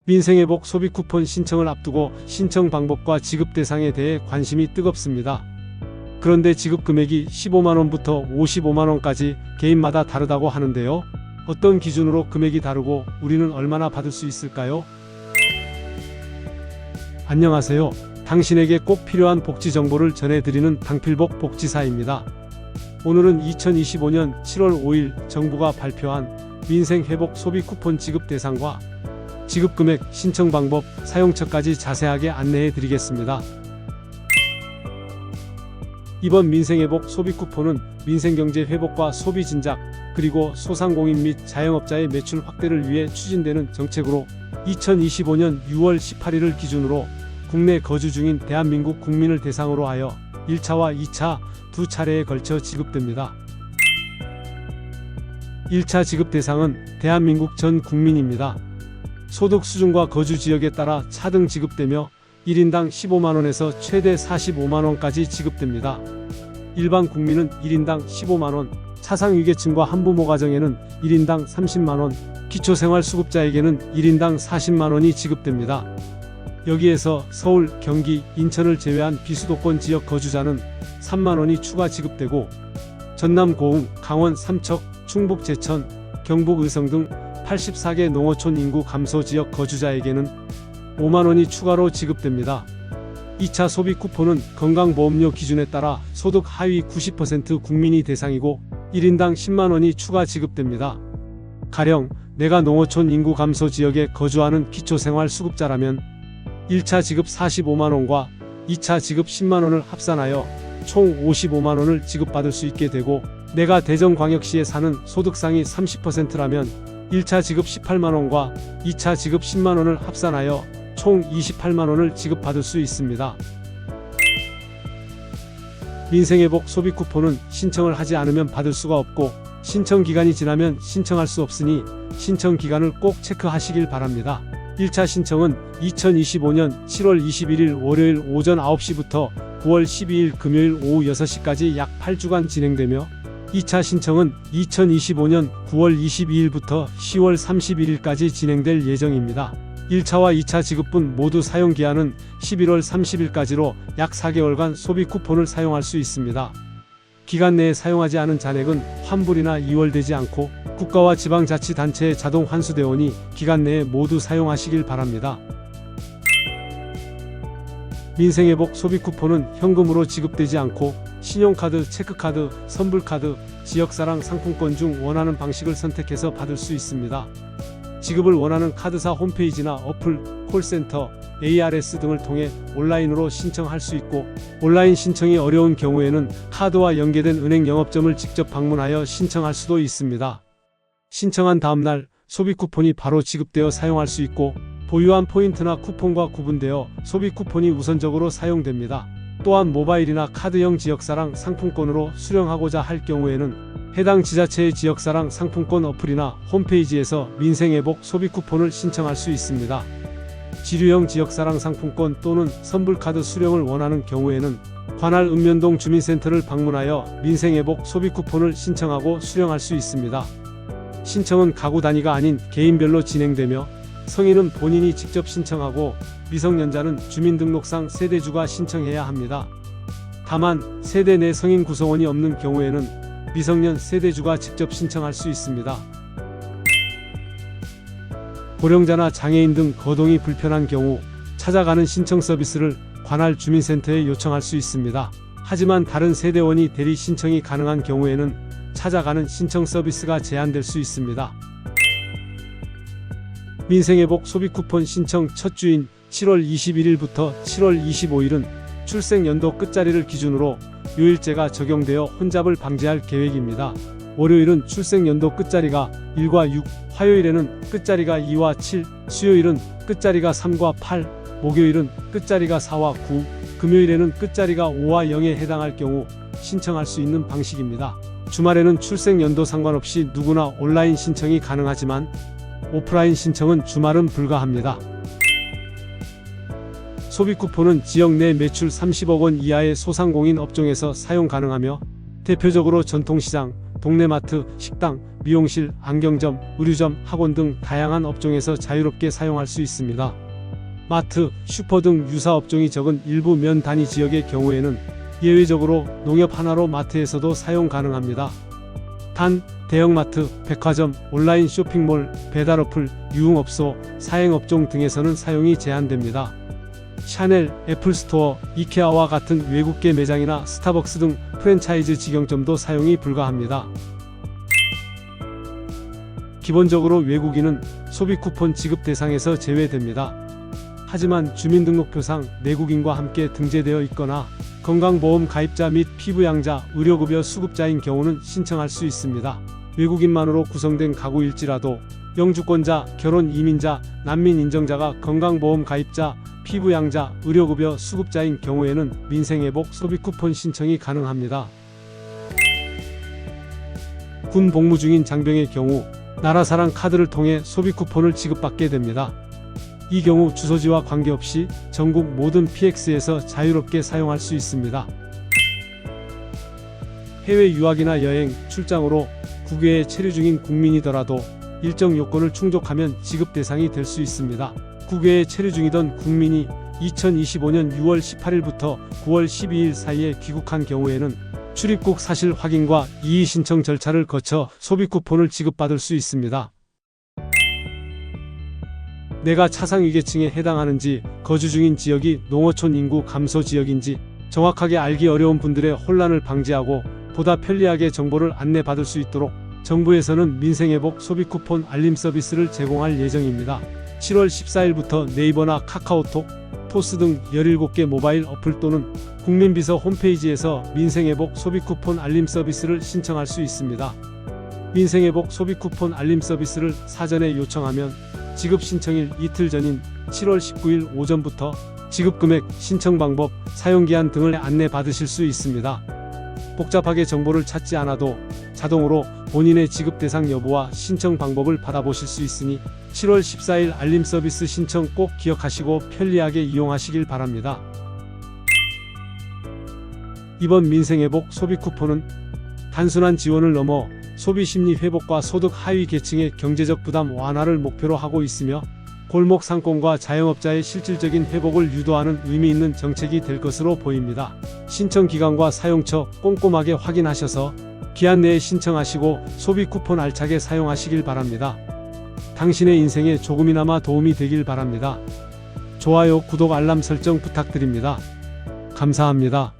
민생회복 소비 쿠폰 신청을 앞두고 신청 방법과 지급 대상에 대해 관심이 뜨겁습니다. 그런데 지급 금액이 15만원부터 55만원까지 개인마다 다르다고 하는데요. 어떤 기준으로 금액이 다르고 우리는 얼마나 받을 수 있을까요? 안녕하세요. 당신에게 꼭 필요한 복지 정보를 전해드리는 당필복 복지사입니다. 오늘은 2025년 7월 5일 정부가 발표한 민생회복 소비 쿠폰 지급 대상과 지급 금액, 신청 방법, 사용처까지 자세하게 안내해 드리겠습니다. 이번 민생회복 소비 쿠폰은 민생경제 회복과 소비 진작, 그리고 소상공인 및 자영업자의 매출 확대를 위해 추진되는 정책으로 2025년 6월 18일을 기준으로 국내 거주 중인 대한민국 국민을 대상으로 하여 1차와 2차 두 차례에 걸쳐 지급됩니다. 1차 지급 대상은 대한민국 전 국민입니다. 소득 수준과 거주 지역에 따라 차등 지급되며 1인당 15만원에서 최대 45만원까지 지급됩니다. 일반 국민은 1인당 15만원, 차상위계층과 한부모 가정에는 1인당 30만원, 기초생활수급자에게는 1인당 40만원이 지급됩니다. 여기에서 서울, 경기, 인천을 제외한 비수도권 지역 거주자는 3만원이 추가 지급되고 전남 고흥, 강원 삼척, 충북 제천, 경북 의성 등 84개 농어촌 인구 감소 지역 거주자에게는 5만원이 추가로 지급됩니다. 2차 소비 쿠폰은 건강보험료 기준에 따라 소득 하위 90% 국민이 대상이고 1인당 10만원이 추가 지급됩니다. 가령 내가 농어촌 인구 감소 지역에 거주하는 기초생활수급자라면 1차 지급 45만원과 2차 지급 10만원을 합산하여 총 55만원을 지급받을 수 있게 되고, 내가 대전광역시에 사는 소득상위 30%라면 1차 지급 18만원과 2차 지급 10만원을 합산하여 총 28만원을 지급받을 수 있습니다. 민생회복 소비 쿠폰은 신청을 하지 않으면 받을 수가 없고 신청 기간이 지나면 신청할 수 없으니 신청 기간을 꼭 체크하시길 바랍니다. 1차 신청은 2025년 7월 21일 월요일 오전 9시부터 9월 12일 금요일 오후 6시까지 약 8주간 진행되며 2차 신청은 2025년 9월 22일부터 10월 31일까지 진행될 예정입니다. 1차와 2차 지급분 모두 사용기한은 11월 30일까지로 약 4개월간 소비 쿠폰을 사용할 수 있습니다. 기간 내에 사용하지 않은 잔액은 환불이나 이월되지 않고 국가와 지방자치단체에 자동 환수되오니 기간 내에 모두 사용하시길 바랍니다. 민생회복 소비 쿠폰은 현금으로 지급되지 않고 신용카드, 체크카드, 선불카드, 지역사랑 상품권 중 원하는 방식을 선택해서 받을 수 있습니다. 지급을 원하는 카드사 홈페이지나 어플, 콜센터, ARS 등을 통해 온라인으로 신청할 수 있고, 온라인 신청이 어려운 경우에는 카드와 연계된 은행 영업점을 직접 방문하여 신청할 수도 있습니다. 신청한 다음날 소비 쿠폰이 바로 지급되어 사용할 수 있고, 보유한 포인트나 쿠폰과 구분되어 소비 쿠폰이 우선적으로 사용됩니다. 또한 모바일이나 카드형 지역사랑 상품권으로 수령하고자 할 경우에는 해당 지자체의 지역사랑 상품권 어플이나 홈페이지에서 민생회복 소비 쿠폰을 신청할 수 있습니다. 지류형 지역사랑 상품권 또는 선불카드 수령을 원하는 경우에는 관할 읍면동 주민센터를 방문하여 민생회복 소비 쿠폰을 신청하고 수령할 수 있습니다. 신청은 가구 단위가 아닌 개인별로 진행되며 성인은 본인이 직접 신청하고 미성년자는 주민등록상 세대주가 신청해야 합니다. 다만 세대 내 성인 구성원이 없는 경우에는 미성년 세대주가 직접 신청할 수 있습니다. 고령자나 장애인 등 거동이 불편한 경우 찾아가는 신청 서비스를 관할 주민센터에 요청할 수 있습니다. 하지만 다른 세대원이 대리 신청이 가능한 경우에는 찾아가는 신청 서비스가 제한될 수 있습니다. 민생회복 소비 쿠폰 신청 첫 주인 7월 21일부터 7월 25일은 출생연도 끝자리를 기준으로 요일제가 적용되어 혼잡을 방지할 계획입니다. 월요일은 출생연도 끝자리가 1과 6, 화요일에는 끝자리가 2와 7, 수요일은 끝자리가 3과 8, 목요일은 끝자리가 4와 9, 금요일에는 끝자리가 5와 0에 해당할 경우 신청할 수 있는 방식입니다. 주말에는 출생연도 상관없이 누구나 온라인 신청이 가능하지만 오프라인 신청은 주말은 불가합니다. 소비 쿠폰은 지역 내 매출 30억 원 이하의 소상공인 업종에서 사용 가능하며 대표적으로 전통시장, 동네 마트, 식당, 미용실, 안경점, 의류점, 학원 등 다양한 업종에서 자유롭게 사용할 수 있습니다. 마트, 슈퍼 등 유사 업종이 적은 일부 면 단위 지역의 경우에는 예외적으로 농협 하나로 마트에서도 사용 가능합니다. 단, 대형마트, 백화점, 온라인 쇼핑몰, 배달 어플, 유흥업소, 사행업종 등에서는 사용이 제한됩니다. 샤넬, 애플스토어, 이케아와 같은 외국계 매장이나 스타벅스 등 프랜차이즈 직영점도 사용이 불가합니다. 기본적으로 외국인은 소비 쿠폰 지급 대상에서 제외됩니다. 하지만 주민등록표상 내국인과 함께 등재되어 있거나 건강보험 가입자 및 피부양자, 의료급여 수급자인 경우는 신청할 수 있습니다. 외국인만으로 구성된 가구일지라도 영주권자, 결혼 이민자, 난민 인정자가 건강보험 가입자, 피부양자, 의료급여 수급자인 경우에는 민생회복 소비쿠폰 신청이 가능합니다. 군 복무 중인 장병의 경우 나라사랑 카드를 통해 소비쿠폰을 지급받게 됩니다. 이 경우 주소지와 관계없이 전국 모든 PX에서 자유롭게 사용할 수 있습니다. 해외 유학이나 여행, 출장으로 국외에 체류 중인 국민이더라도 일정 요건을 충족하면 지급 대상이 될 수 있습니다. 국외에 체류 중이던 국민이 2025년 6월 18일부터 9월 12일 사이에 귀국한 경우에는 출입국 사실 확인과 이의 신청 절차를 거쳐 소비쿠폰을 지급받을 수 있습니다. 내가 차상위계층에 해당하는지, 거주 중인 지역이 농어촌 인구 감소 지역인지 정확하게 알기 어려운 분들의 혼란을 방지하고 보다 편리하게 정보를 안내받을 수 있도록 정부에서는 민생회복 소비쿠폰 알림 서비스를 제공할 예정입니다. 7월 14일부터 네이버나 카카오톡, 토스 등 17개 모바일 어플 또는 국민비서 홈페이지에서 민생회복 소비쿠폰 알림 서비스를 신청할 수 있습니다. 민생회복 소비쿠폰 알림 서비스를 사전에 요청하면 지급 신청일 이틀 전인 7월 19일 오전부터 지급금액, 신청 방법, 사용기한 등을 안내받으실 수 있습니다. 복잡하게 정보를 찾지 않아도 자동으로 본인의 지급 대상 여부와 신청 방법을 받아보실 수 있으니 7월 14일 알림 서비스 신청 꼭 기억하시고 편리하게 이용하시길 바랍니다. 이번 민생회복 소비쿠폰은 단순한 지원을 넘어 소비심리 회복과 소득 하위 계층의 경제적 부담 완화를 목표로 하고 있으며 골목 상권과 자영업자의 실질적인 회복을 유도하는 의미 있는 정책이 될 것으로 보입니다. 신청 기간과 사용처 꼼꼼하게 확인하셔서 기한 내에 신청하시고 소비 쿠폰 알차게 사용하시길 바랍니다. 당신의 인생에 조금이나마 도움이 되길 바랍니다. 좋아요, 구독, 알람 설정 부탁드립니다. 감사합니다.